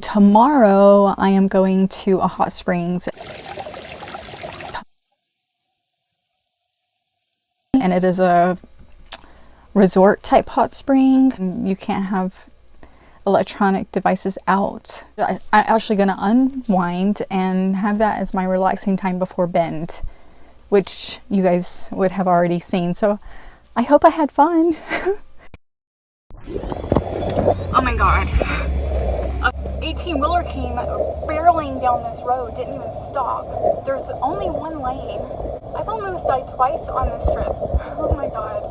Tomorrow I am going to a hot springs, and it is a resort type hot spring. You can't have electronic devices out. I'm actually going to unwind and have that as my relaxing time before bed, which you guys would have already seen. So I hope I had fun. Oh my god. A 18-wheeler came barreling down this road, didn't even stop. There's only one lane. I've almost died twice on this trip. Oh my god.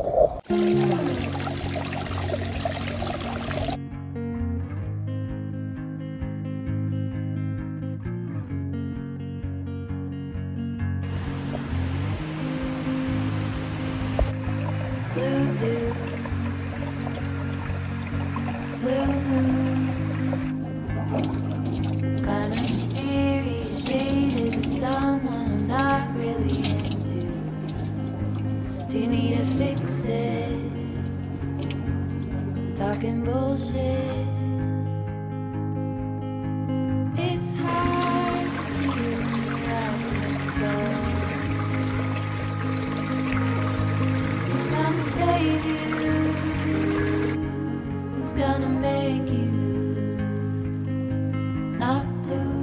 Blue dew, blue moon, kind of mysterious, shaded with someone I'm not really into. Do you need to fix it? Talking bullshit. It's hard to see when your eyes look dull. Who's gonna save you? Who's gonna make you not blue?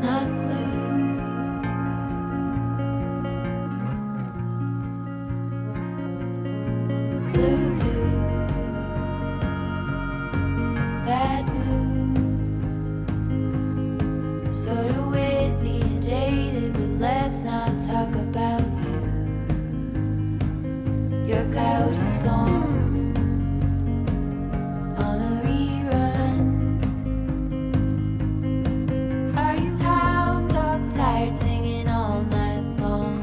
Not blue. Blue dew, bad mood, sort of witty and jaded, but let's not talk about you. Your coyote song on a rerun. Are you hound dog tired, singing all night long?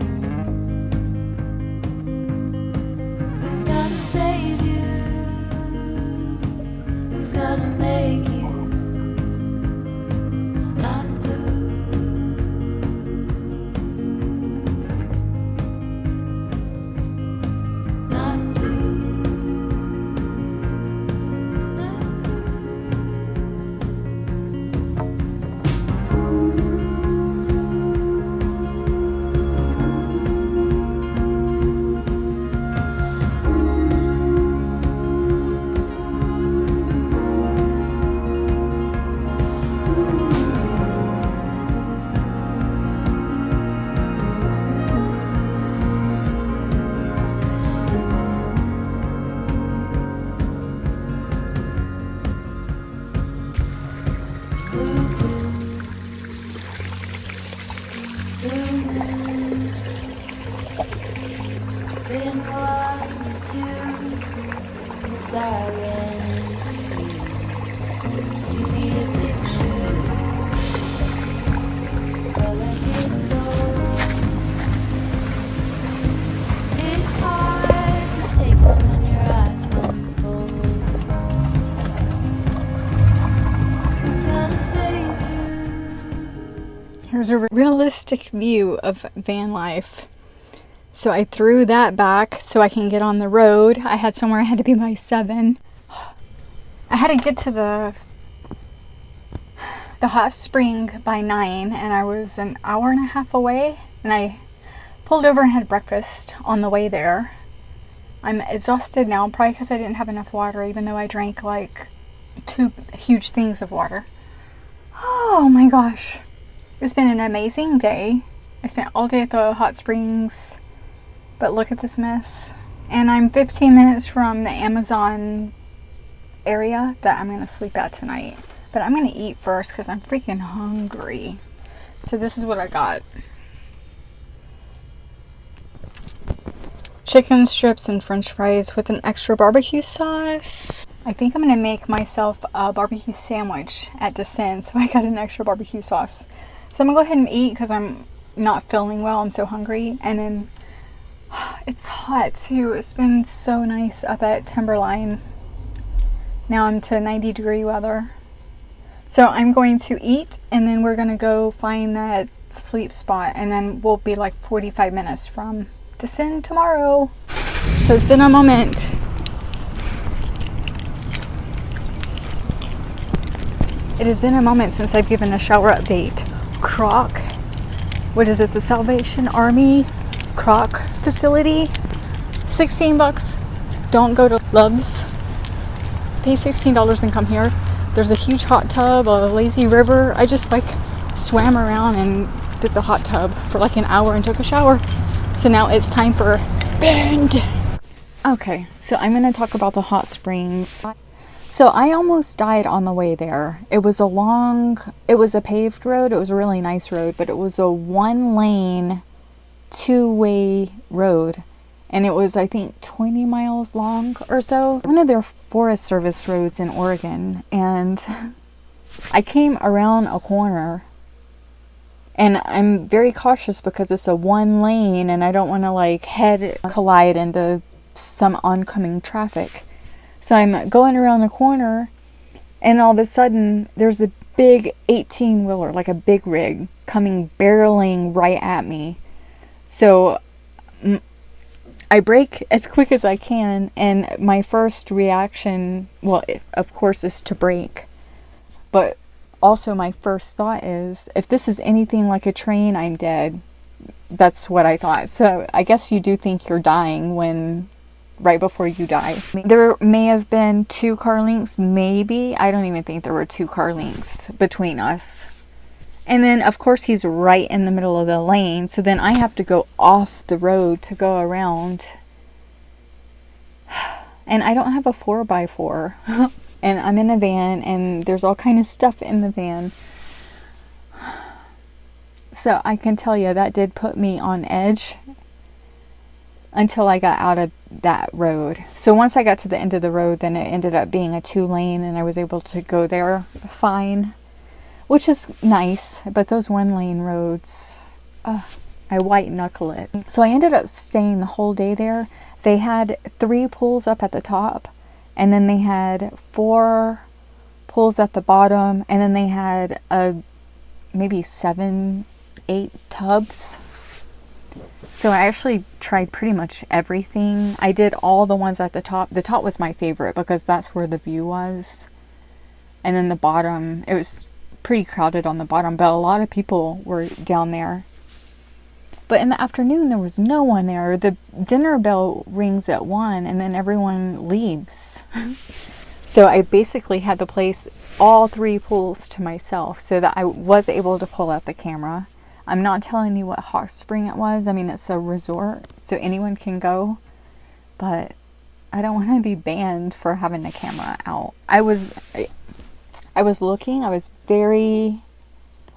Who's gonna save you? Who's gonna make you not blue? Not blue. Not blue dew, blue moon. Been 1 or 2 since I ran into you. Do you need a picture? Well, I get so. It's hard to take one when your iPhone's full. Who's gonna save you? Here's a realistic view of Vanlife. So I threw that back so I can get on the road. I had somewhere I had to be by 7. I had to get to the hot spring by 9, and I was an hour and a half away, and I pulled over and had breakfast on the way there. I'm exhausted now, probably because I didn't have enough water, even though I drank like 2 huge things of water. Oh my gosh. It's been an amazing day. I spent all day at the hot springs, but look at this mess. And I'm 15 minutes from the Amazon area that I'm gonna sleep at tonight. But I'm gonna eat first because I'm freaking hungry. So this is what I got. Chicken strips and french fries with an extra barbecue sauce. I think I'm gonna make myself a barbecue sandwich at Descend, so I got an extra barbecue sauce. So I'm gonna go ahead and eat because I'm not feeling well. I'm so hungry. And then it's hot too. It's been so nice up at Timberline. Now I'm to 90-degree weather. So I'm going to eat, and then we're gonna go find that sleep spot, and then we'll be like 45 minutes from Descend tomorrow. So it's been a moment. It has been a moment since I've given a shower update. Croc, what is it? The Salvation Army Croc facility. 16 bucks. Don't go to Love's. Pay $16 and come here. There's a huge hot tub, a lazy river. I just like swam around and did the hot tub for like an hour and took a shower. So now it's time for bend. Okay, so I'm going to talk about the hot springs. So I almost died on the way there. It was a paved road. It was a really nice road, but it was a 1-lane, 2-way road. And it was, I think, 20 miles long or so. One of their Forest Service roads in Oregon. And I came around a corner. And I'm very cautious because it's a 1-lane and I don't want to like collide into some oncoming traffic. So I'm going around the corner and all of a sudden there's a big 18-wheeler, like a big rig, coming barreling right at me. So I brake as quick as I can, and my first reaction, well, of course, is to brake. But also my first thought is, if this is anything like a train, I'm dead. That's what I thought. So I guess you do think you're dying right before you die. There may have been 2 car lengths, maybe. I don't even think there were 2 car lengths between us. And then, of course, he's right in the middle of the lane. So then I have to go off the road to go around. And I don't have a 4x4. And I'm in a van and there's all kind of stuff in the van. So I can tell you that did put me on edge until I got out of that road. So once I got to the end of the road, then it ended up being a 2-lane and I was able to go there fine. Which is nice, but those 1-lane roads, I white knuckle it. So I ended up staying the whole day there. They had 3 pools up at the top, and then they had 4 pools at the bottom, and then they had maybe 7, 8 tubs. So I actually tried pretty much everything. I did all the ones at the top. The top was my favorite because that's where the view was. And then the bottom, it was pretty crowded on the bottom, but a lot of people were down there. But in the afternoon there was no one there. The dinner bell rings at 1 and then everyone leaves. So I basically had the place, all 3 pools to myself, so that I was able to pull out the camera. I'm not telling you what hot spring it was. I mean, it's a resort, so anyone can go, but I don't want to be banned for having the camera out. I was looking, I was very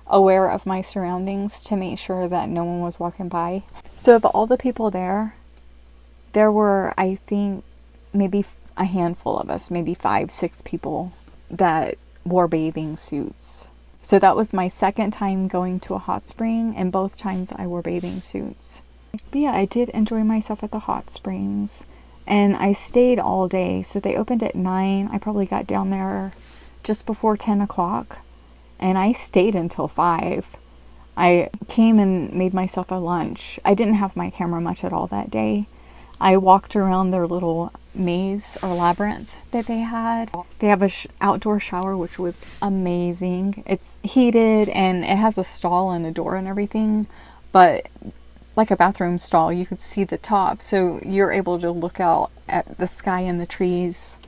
aware of my surroundings to make sure that no one was walking by. So of all the people there were, I think, maybe a handful of us, maybe 5, 6 people that wore bathing suits. So that was my second time going to a hot spring, and both times I wore bathing suits. But yeah, I did enjoy myself at the hot springs, and I stayed all day. So they opened at 9. I probably got down there just before 10 o'clock, and I stayed until 5. I came and made myself a lunch. I didn't have my camera much at all that day. I walked around their little maze or labyrinth that they had. They have a outdoor shower, which was amazing. It's heated and it has a stall and a door and everything, but like a bathroom stall, you could see the top, so you're able to look out at the sky and the trees.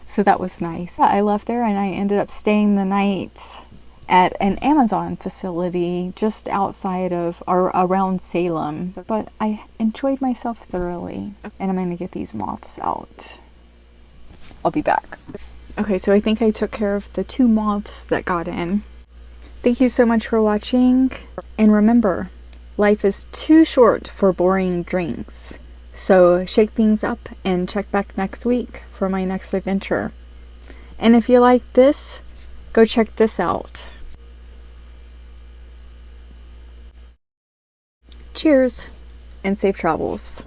So that was nice. I left there and I ended up staying the night at an Amazon facility just outside of or around Salem. But I enjoyed myself thoroughly, and I'm going to get these moths out. I'll be back. Okay, so I think I took care of the 2 moths that got in. Thank you so much for watching, and remember, life is too short for boring drinks. So shake things up and check back next week for my next adventure. And if you like this, go check this out. Cheers and safe travels.